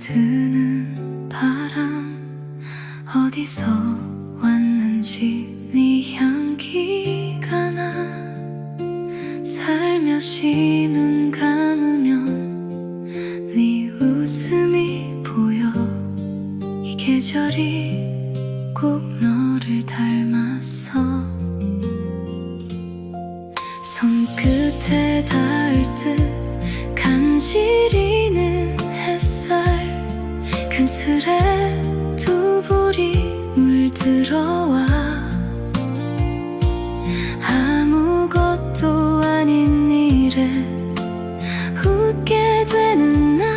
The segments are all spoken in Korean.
드는 바람 어디서 왔는지 네 향기가 나. 살며시 눈 감으면 네 웃음이 보여. 이 계절이 꼭 너를 닮았어. 손끝에 닿을 듯 간지리는 햇살. 근슬에 두 볼이 물들어와. 아무것도 아닌 일에 웃게 되는 날.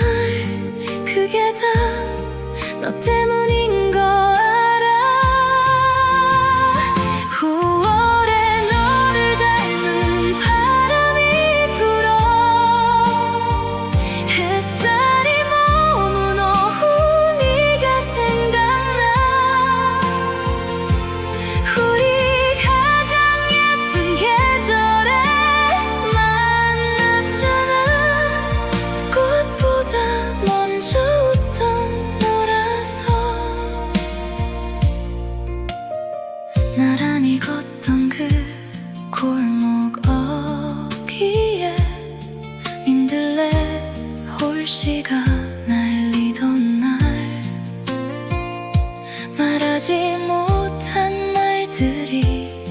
그게 다 너 때문인 거 알아. 9월에 너를 닮은 바람이 불어. 햇살이 머문 오후 네가 생각나. 우리 가장 예쁜 계절에 만났잖아. 꽃보다 먼저 웃던 너라서. 나란히 걷던 그 골목 어귀에 민들레 홀씨가 날리던 날. 말하지 못한 말들이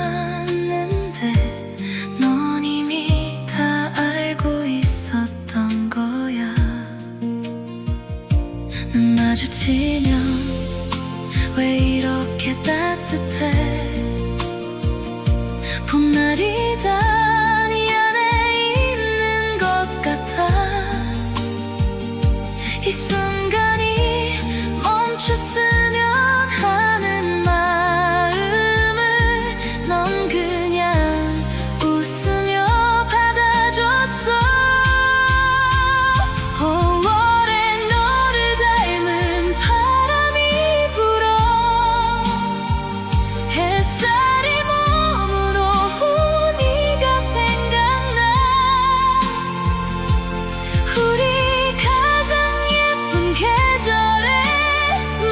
맴돌았는데 넌 이미 다 알고 있었던 거야. 눈 마주치면 왜 이렇게 따뜻해. 봄날이다 네 안에 있는 것 같아. 이 순간이 멈췄으면 하는 마음을 넌 그냥 웃으며 받아줬어. 5월에 너를 닮은 바람이 불어. 햇살이 머문 오후 네가 생각나. 우리 가장 예쁜 계절에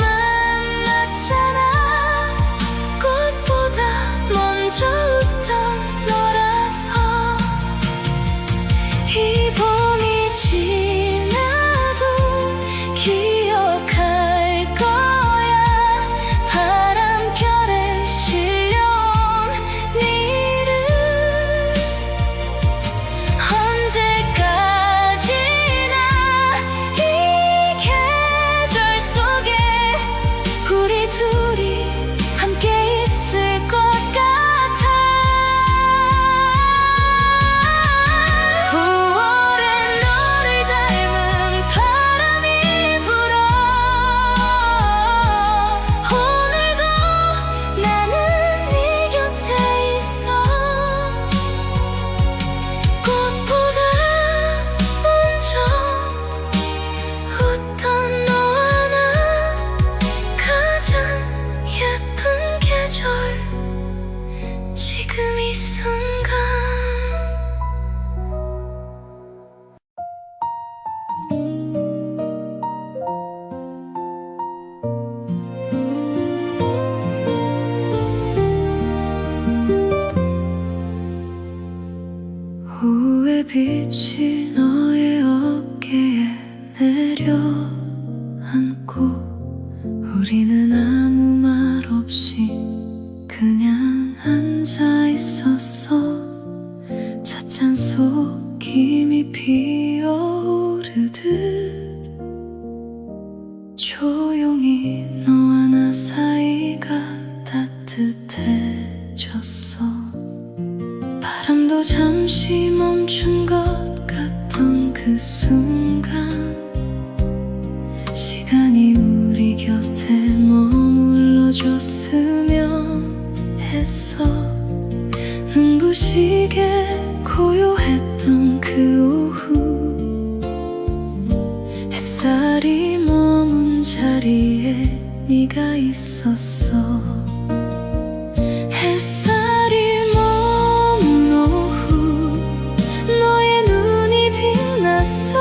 만났잖아. 꽃보다 먼저 웃던 너라서. 이 봄이 지나도 기억할 거야. 바람결에 실려온 네 이름. 언제까지나 이 계절 속에 우리 둘이 함께 있을 것 같아. 9월에 너를 닮은 바람이 불어. 오늘도 나는 네 곁에 있어. 꽃보다 먼저 웃던 너와 나. 가장 예쁜 계절 지금 이 순간. 오후의 빛이 너의 어깨에 내려앉고 우리는 아무 말 없이 그냥 앉아 있었어. 찻잔 속 김이 피어오르듯 조용히 너와 나 사이가 따뜻해졌어. 바람도 잠시 멈춘 것 같던 그 순간. 시간이 우리 곁에 머물러줬으면 했어. 눈부시게 고요했던 그 오후. 햇살이 머문 자리에 네가 있었어. 햇살이 머문 오후 너의 눈이 빛났어.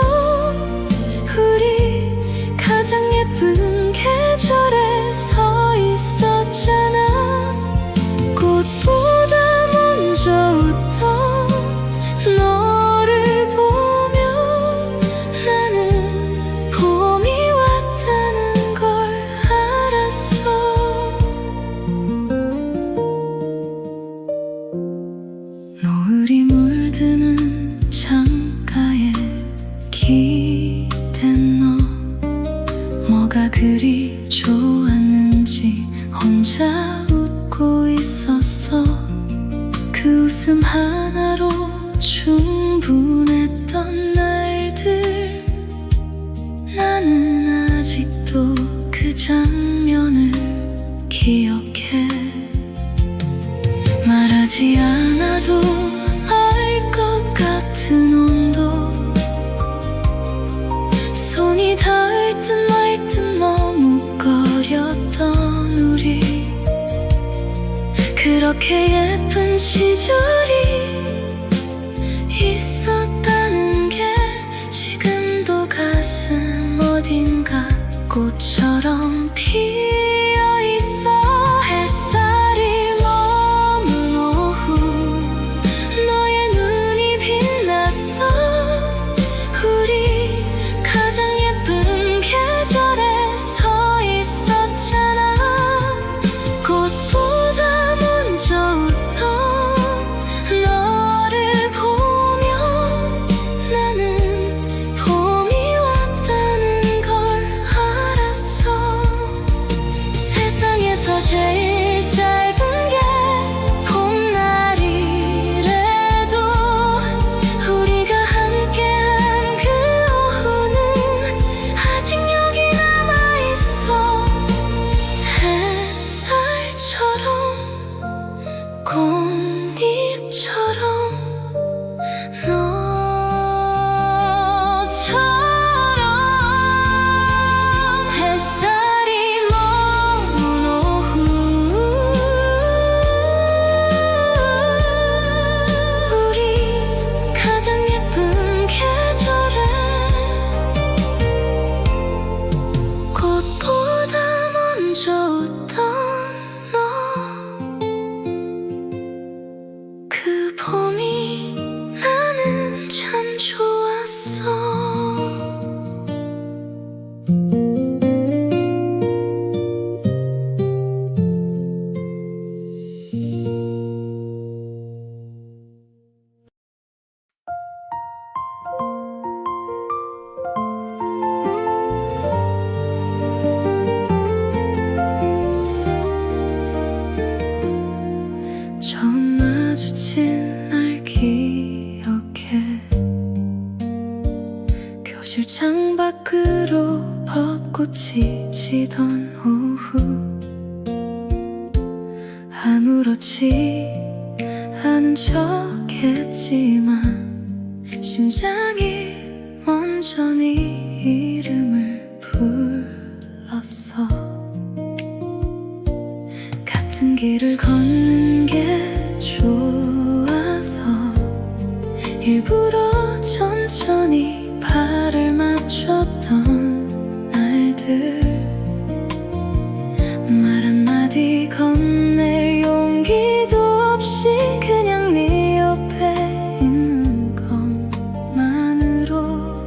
혼자 웃고 있었어. 그 웃음 하나로 충분했던 날들. 나는 아직도 그 장면을 기억해. 말하지 않아도 알 것 같은 온도. 손이 닿을 듯 말 듯 머뭇거렸던 우리. 그렇게 예쁜 시절이 있었다는 게 지금도 가슴 어딘가 꽃처럼 피어있어. 햇살이 머문 오후 너의 눈이 빛났어. 우리 가장 예쁜 계절에 서 있었잖아. 꽃보다 먼저 웃던 너를 보며 나는 봄이 왔다는 걸 알았어. 세상에서 제일 짧은 게 봄날이래도 우리가 함께한 그 오후는 아직 여기 남아있어. 햇살처럼 꽃잎처럼 너처럼. 햇살이 머문 오후 우리 가장 예쁜 계절에 꽃보다 먼저 웃던 너. 그 봄이 나는 참 좋았어. 처음 마주친 날 기억해. 교실 창밖으로 벚꽃이 지던 오후. 아무렇지 않은 척 했지만 심장이 먼저 네 이름을 불렀어. 같은 길을 걷는 게 좋아서 일부러 천천히 발을 맞췄던 날들. 말 한마디 건넬 용기도 없이 그냥 네 옆에 있는 것만으로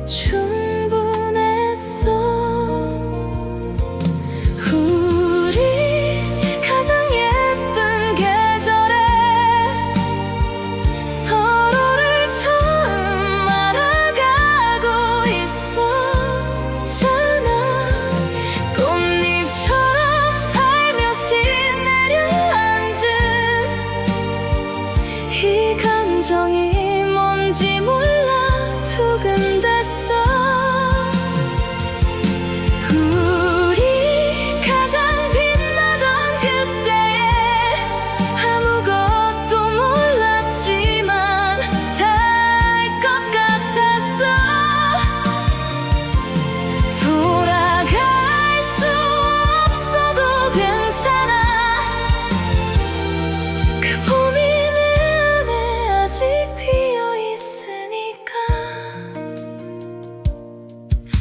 충분했어. 우리 가장 예쁜 계절에 서로를 처음 알아가고 있었잖아. 꽃잎처럼 살며시 내려앉은 이 감정이 뭔지 몰라 두근댔어. 우리 가장 빛나던 그때에 아무것도 몰랐지만 다 알 것 같았어. 돌아갈 수 없어도 괜찮아. 그 봄이 내 안에 아직 피어있으니까.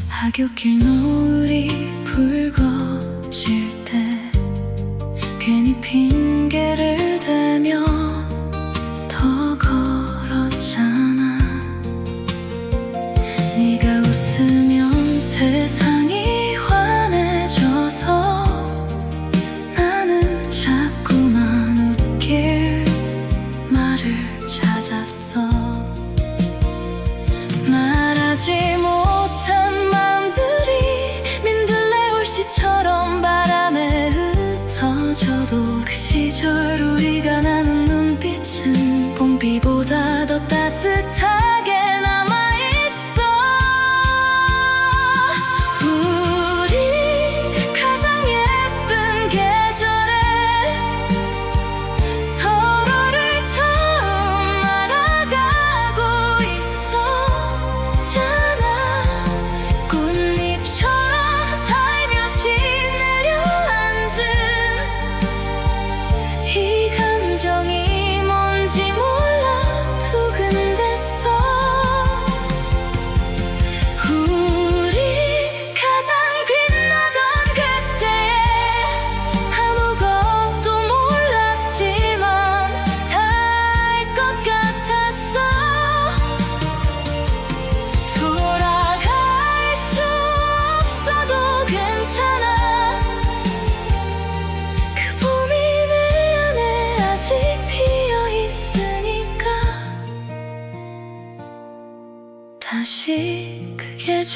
하굣길 노을이 붉어질 때 괜히 핑계를 대며 더 걸었잖아. 네가 웃으면 세상이 환해져서 나는 자꾸만 웃길 말을 찾았어. 말하지 못한 마음들이 민들레 울씨처럼 바람에 흩어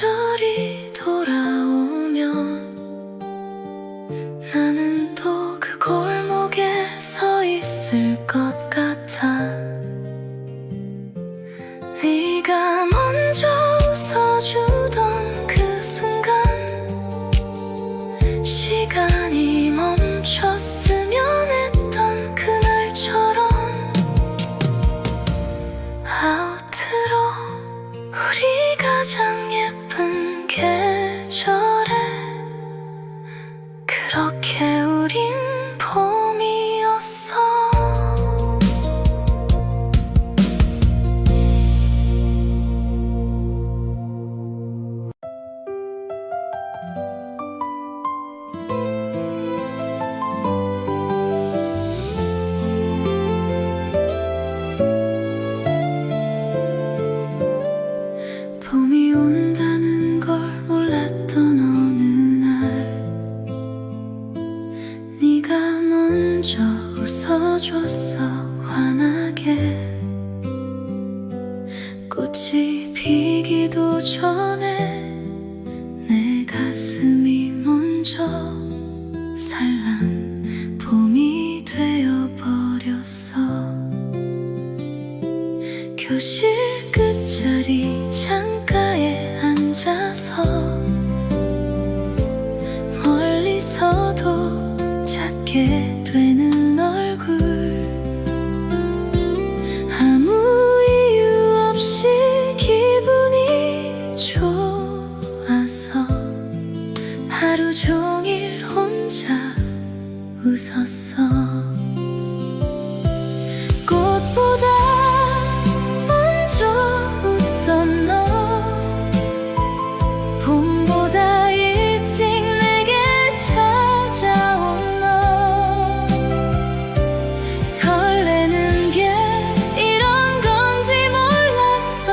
계절이 돌아오면 나는 또 그 골목에 서 있을 것 같아. 네가 먼저 웃어주던 그 순간 시간이 멈췄으면 했던 그날처럼 아웃로 우리 가장 예쁜 계절에 그렇게 우린 봄이었어. 봄이 온다는 걸 몰랐던 어느 날 네가 먼저 웃어줬어. 환하게 꽃이 피기도 전에 내 가슴이 먼저 살란 봄이 되어버렸어. 교실 끝자리 창가에 앉아서 멀리서도 찾게 되는 얼굴, 아무 이유 없이 기분이 좋아서 하루 종일 혼자 웃었어. 꽃보다 먼저 웃던 너, 봄보다 일찍 내게 찾아온 너, 설레는 게 이런 건지 몰랐어.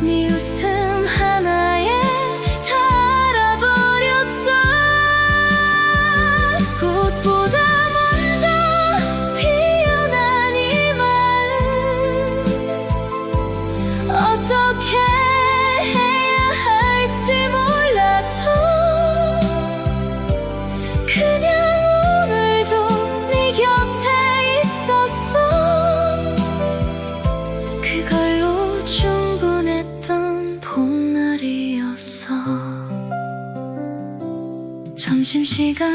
네 웃음 하나에 다 알아버렸어. 꽃보다 먼저 피어난 이 마음, 어떻게 해야 할지 몰라서 그냥 오늘도 네 곁에 있었어. 그걸로 충분했던 봄날이었어. 점심시간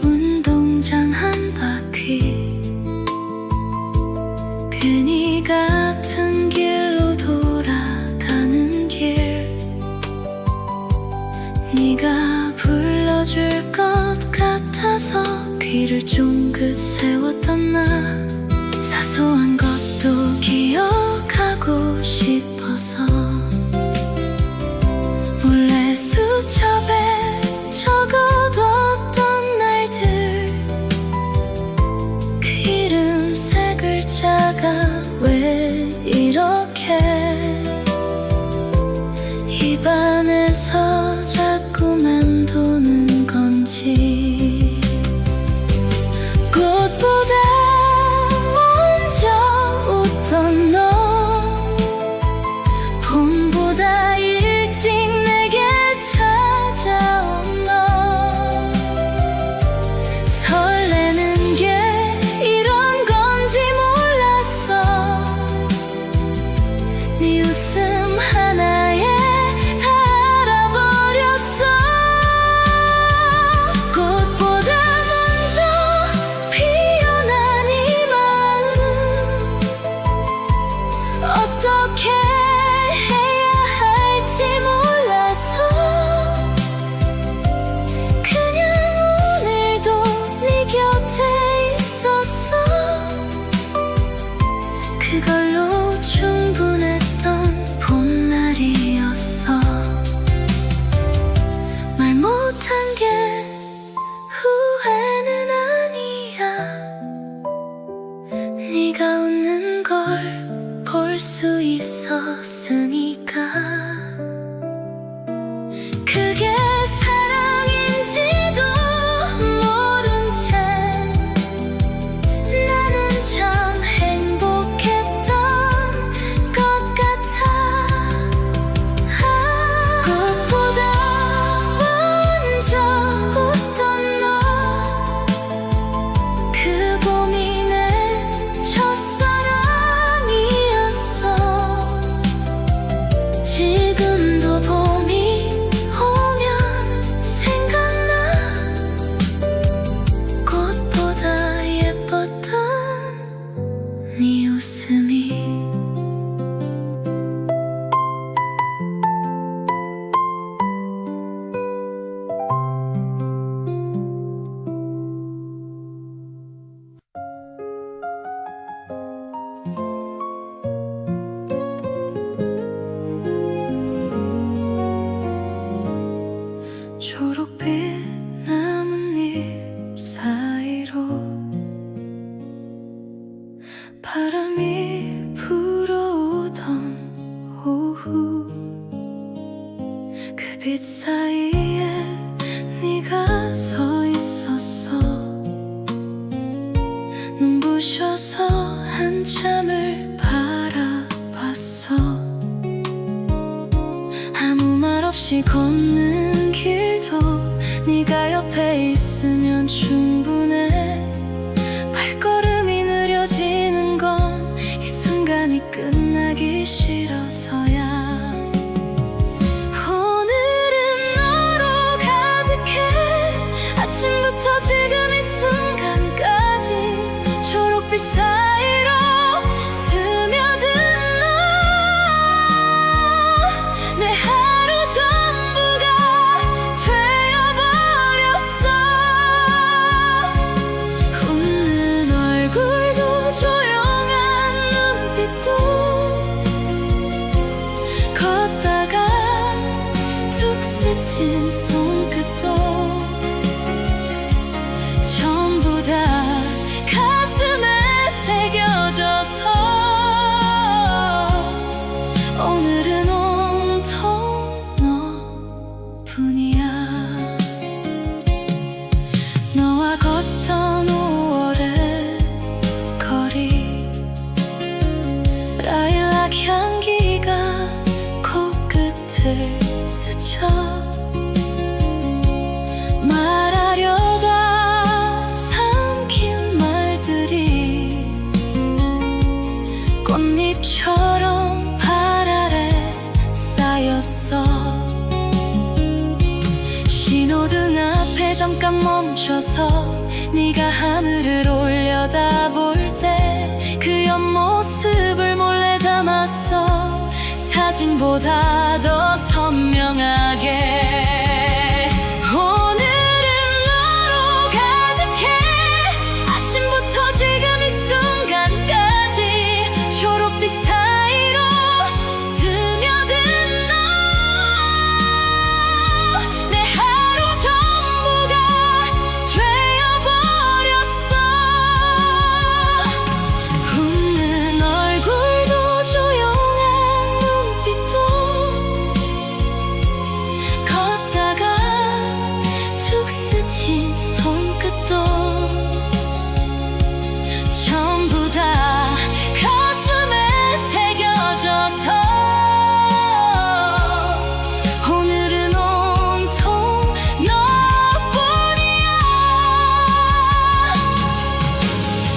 운동장 한 바퀴, 괜히 같은 길로 돌아가는 길, 네가 불러줄 것 같아서 귀를 쫑긋 세웠던 나, 사소한 것도 기억하고 싶어서 몰래 수첩에 적어뒀던 날들, 그 이름 세 글자가 왜 이렇게 입안에서 자꾸만 도는 건지. 꽃보다 먼저 웃던 너, 봄보다 일찍 내게 찾아온 너, 설레는 게 이런 건지 몰랐어. 네 웃음 하나에 다 알아버렸어. 꽃보다 먼저 피어난 이 마음, 어떻게 해야 할지 몰라서 그냥 오늘도 네 곁에 있었어. 그걸로 충분했던 봄날이었어. 말 못한 게 후회는 아니야. 네가 웃는 걸 볼 수 있었으니까. 그게 사랑인지도 모른 채 나는 참 행복했던 것 같아. 그 빛 사이에 네가 서 있었어. 눈부셔서 한참을 바라봤어. 아무 말 없이 걷는 길도 네가 옆에 있으면 충분해. 발걸음이 느려지는 건 이 순간이 끝나기 싫어서야. 오늘은 너로 가득해. 아침부터 지금 이 순간까지 초록빛 사이로 스며든 너. 내 하루 전부가 되어버렸어. 웃는 얼굴도 조용한 눈빛도 걷다가 툭 스친 손끝도 전부 다 가슴에 새겨져서 오늘은 온통 너뿐이야. 너와 걷던 5월의 거리, 라일락 향기가 코끝을 스쳐. 말하려다 삼킨 말들이 꽃잎처럼 발 아래 쌓였어. 신호등 앞에 잠깐 멈춰서 네가 하늘을 올려다볼 때 그 옆모습을 몰래 담았어. 사진보다 더 선명하게. 오늘은 너로 가득해. 아침부터 지금 이 순간까지 초록빛 사이로 스며든 너. 내 하루 전부가 되어버렸어. 웃는 얼굴도 조용한 눈빛도 걷다가 툭 스친 손끝도 전부 다 가슴에 새겨져서 오늘은 온통 너뿐이야.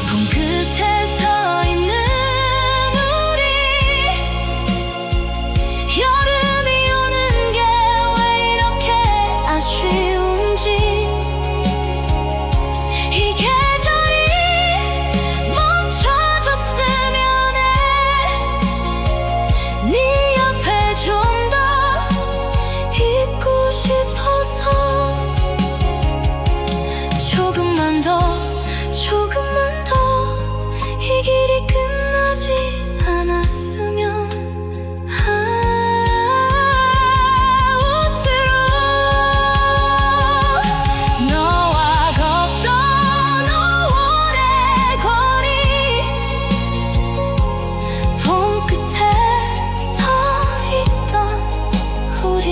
봄 끝에 서 있는 우리, 여름이 오는 게 왜 이렇게 아쉬운지. 이 계절이 멈춰줬으면 해. 네 옆에 좀 더 있고 싶어서. 조금만 더, 조금만 더 이 길이 끝나지 않았으면. 우트로 너와 걷던 5월의 거리, 봄 끝에 서 있던 우리,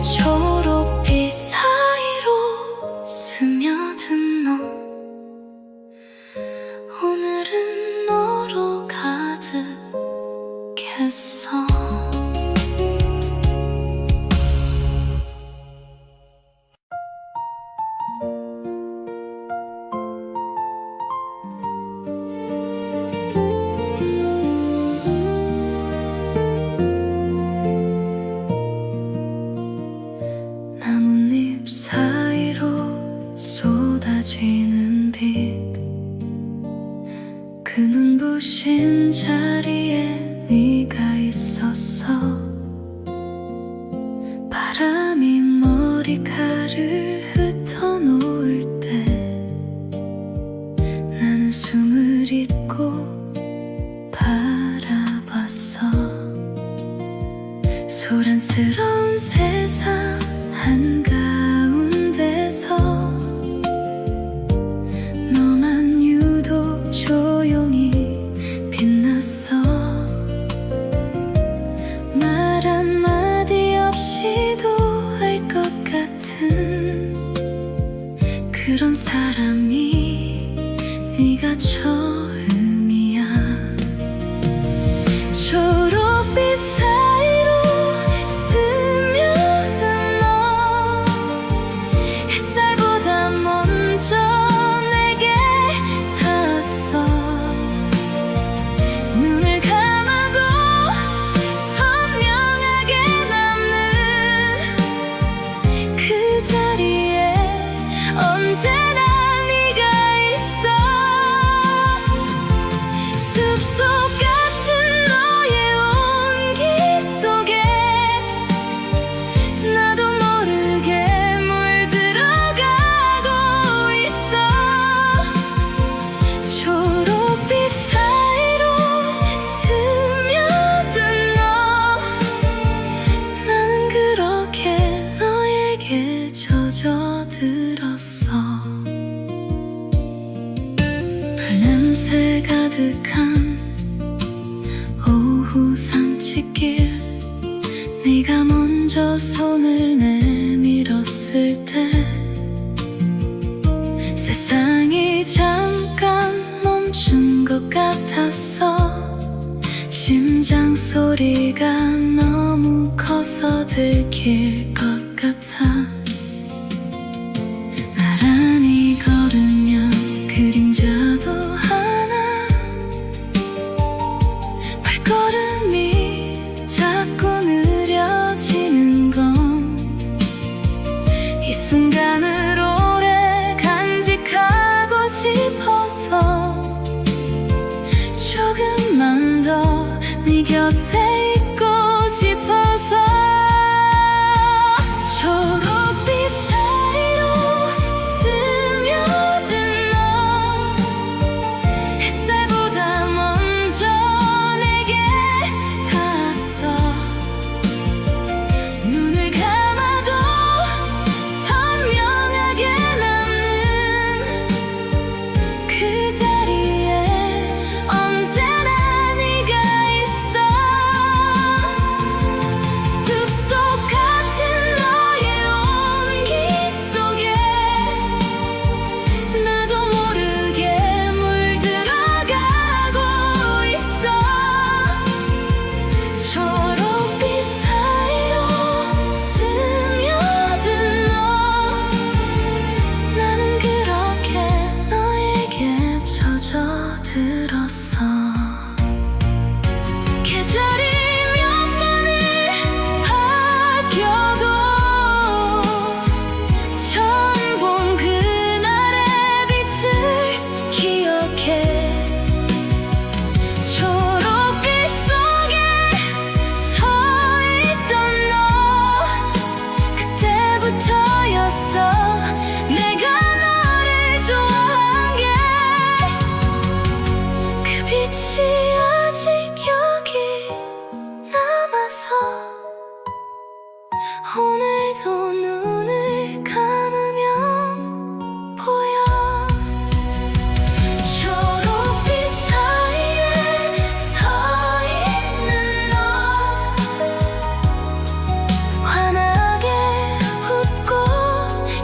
초록빛 사이로 스며든 너. 오늘은 너로 가득했어. 나뭇잎 사이로 쏟아지는 빛, 그 눈부신 자리에 네가 있었어. 바람이 머리카락을 흩어놓을 때 나는 숨을 잇고 바라봤어. 소란스러운 세상 한가운데서 너만 유독 조용히 빛났어. 산책길 네가 먼저 손을 내밀었을 때 세상이 잠깐 멈춘 것 같았어. 심장 소리가 너무 커서 들킬 것 같아. 나란히 걸으면 그림자도 하나. 발걸음이 자꾸 느려지는 건 이 순간을 오래 간직하고 싶어서 조금만 더 네 곁에 있고 싶어서. 초록빛 사이로 스며든 너 햇살보다 먼저 내게 닿았어. 눈을 감아도 선명하게 남는 그 자리에 언제나 네가 있어. 숲속 같은 너의 온기 속에 나도 모르게 물들어가고 있어. 초록빛 사이로 스며든 너 나는 그렇게 너에게 젖어들었어. 계절이 몇 번을 바뀌어도 처음 본 그날의 빛을 기억해. 초록빛 속에 서 있던 너 그때부터였어 내가 너를 좋아한 게. 그 빛이 아직 여기 남아서 오늘도 눈을 감으면 보여. 초록빛 사이에 서 있는 너 환하게 웃고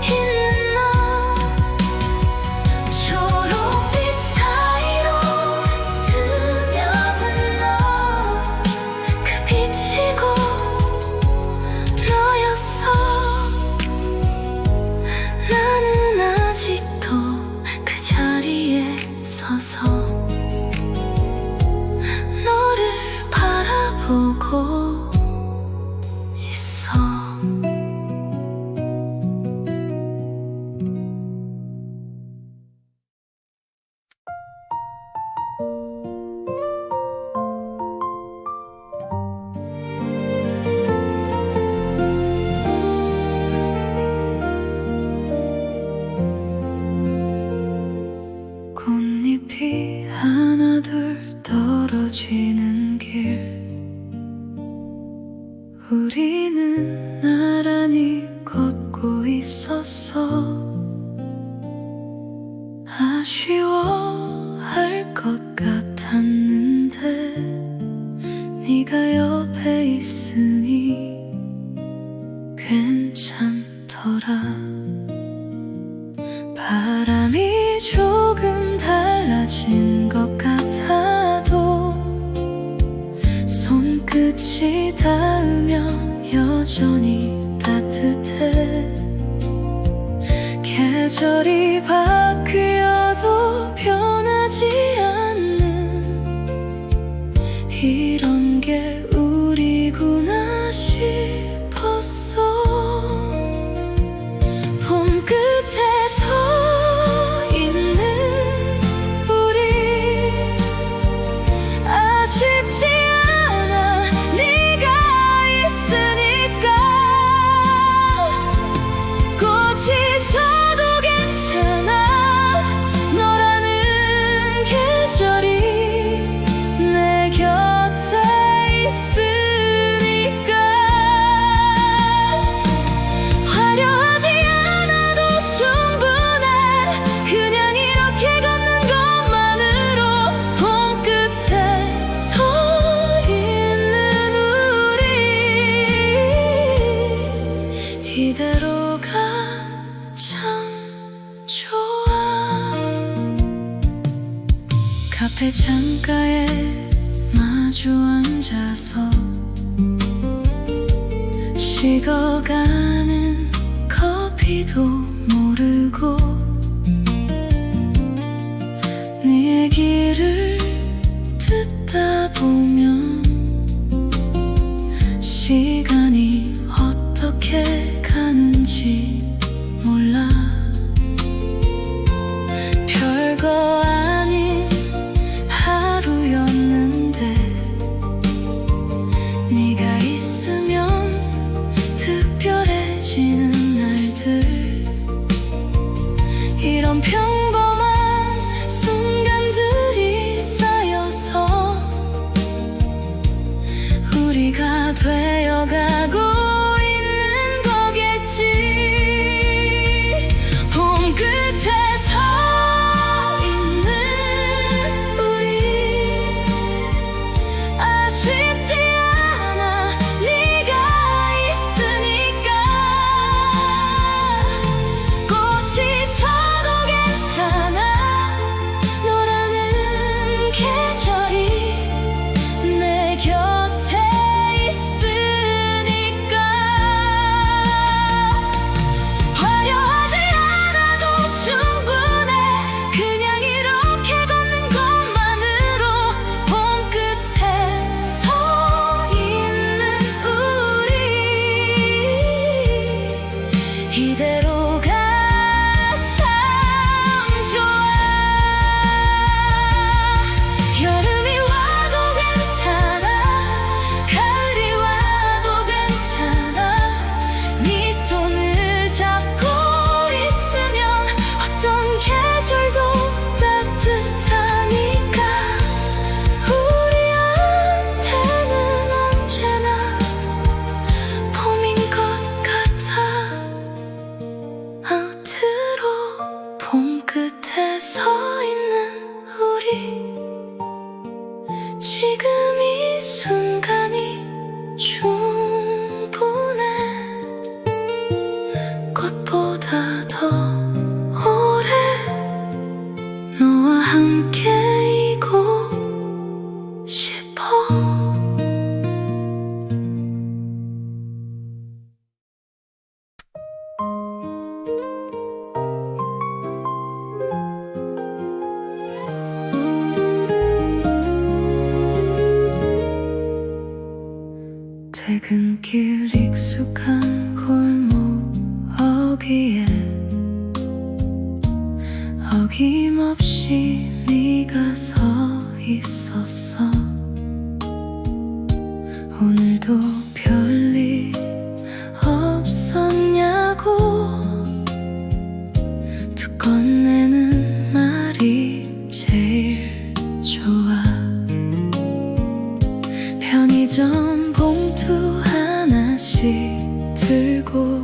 있는 너. 초록빛 사이로 스며든 너 그 빛이고 너였어. 나는 아직도 그 자리에 서서 너를 바라보고 있어. 꽃잎이 하나둘 떨어지는 길 우리는 나란히 걷고 있었어. 아쉬워할 것 같았는데 네가 옆에 있으니 괜찮더라. 바람이 조금 달라진 것 같아도 손끝이 닿으면 여전히 따뜻해. 계절이 바뀌어도 변하지 않는 이런 게 우리구나 싶었어. 봄끝에 서 있는 우리 아쉽지 않아 네가 있으니까. 꽃이 져도 괜찮아 너라는 게 식어가는 커피도 모르고 네 얘기를 듣다 보면 시간이 어떻게 가는지 몰라. 별거 아닌 하루였는데 네가 있으면 특별해지는 날들. 이런 평범한 순간들이 쌓여서 우리가 되어가고 있는 거겠지. 봄 끝에 서 있는 우리 아쉽지 않아. 네가 있으니까. 꽃이 져도 괜찮아. 너라는 계절이 내 곁에 있으니까. 화려하지 않아도 충분해. 그냥 이렇게 걷는 것만으로 봄 끝에 서 있는 우리 이대로가 참 좋아. 여름이 와도 괜찮아. 가을이 와도 괜찮아. 네 손을 잡고 있으면 어떤 계절도 따뜻하니까. 우리한테는 언제나 봄인 것 같아. 아우트로 봄 끝에 서 있는 우리 지금 이 순간이 충분해. 꽃보다 더 오래 너와 함께이고 싶어. 퇴근길 익숙한 골목 어귀에 어김없이 네가 서 있었어. 오늘도 별일 없었냐고 두 건네는 말이 제일 좋아. 편의점 봉투 하나씩 들고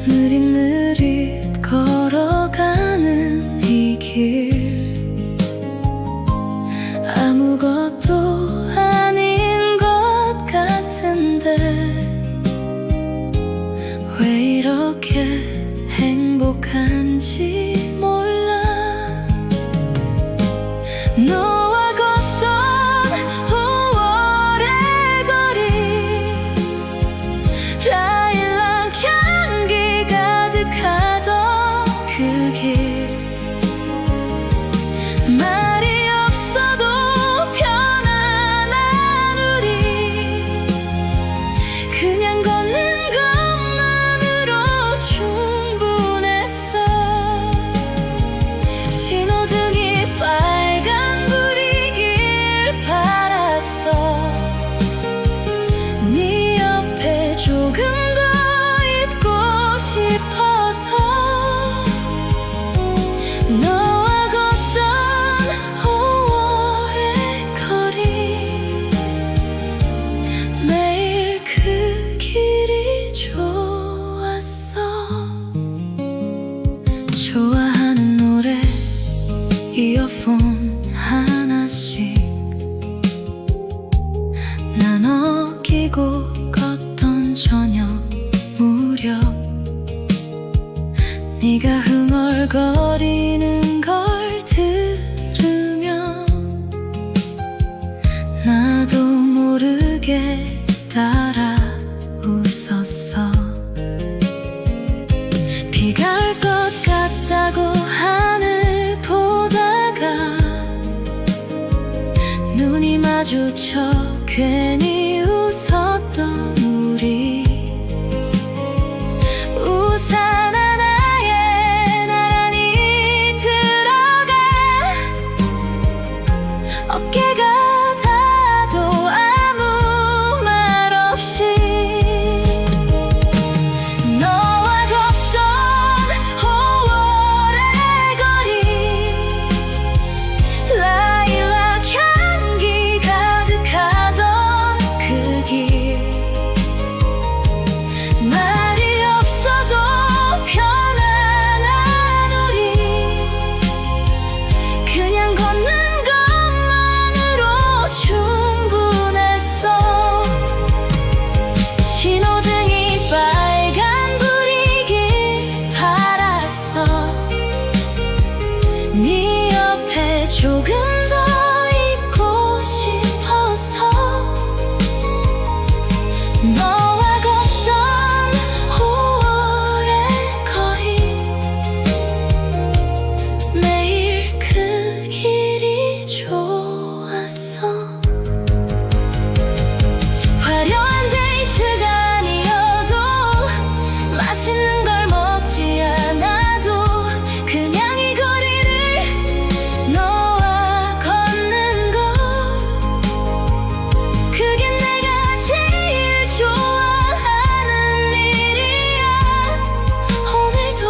느릿느릿 걸어가는 이 길. 아무것도 아닌 것 같은데 왜 이렇게 행복한지 몰라. 너와 걷던 5월의 거리 라일락 향기 가득하던 그 길. 말이 없어도 편안한 우리 그냥 걷는 것만으로 충분했어. 신호등이 빨간불이길 바랐어. 네 옆에 조금 더 있고 싶어서. 너와 걷던 5월의 거리 매일 그 길이 좋았어. 좋아하는 노래 이어폰 하나씩 나눠 끼고 걷던 저녁 무렵 네가 흥얼거리는 걸 들으면 나도 모르게 따라 웃었어. 비가 올 것 같다고 하늘 보다가 눈이 마주쳐 괜히 웃었던 우리. 우산 하나에 나란히 들어가 어깨가 닿아도 아무 말 없이 너와 걷던 5월의 거리, 라일락 향기 가득하던 그 길. 말이 없어도 편안한 우리, 그냥 걷는 것만으로 충분했어. 신호등이 빨간불이길 바랐어. 네 옆에 조금 더 있고 싶어서 너와 걷던 5월의 거리, 매일 그 길이 좋았어. 화려한 데이트가 아니어도 맛있는 걸 먹지 않아도 그냥 이 거리를 너와 걷는 것, 그게 내가 제일 좋아하는 일이야. 오늘도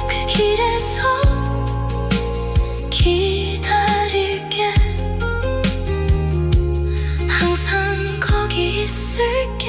그 길에서 기다릴게. 항상 거기 있을게.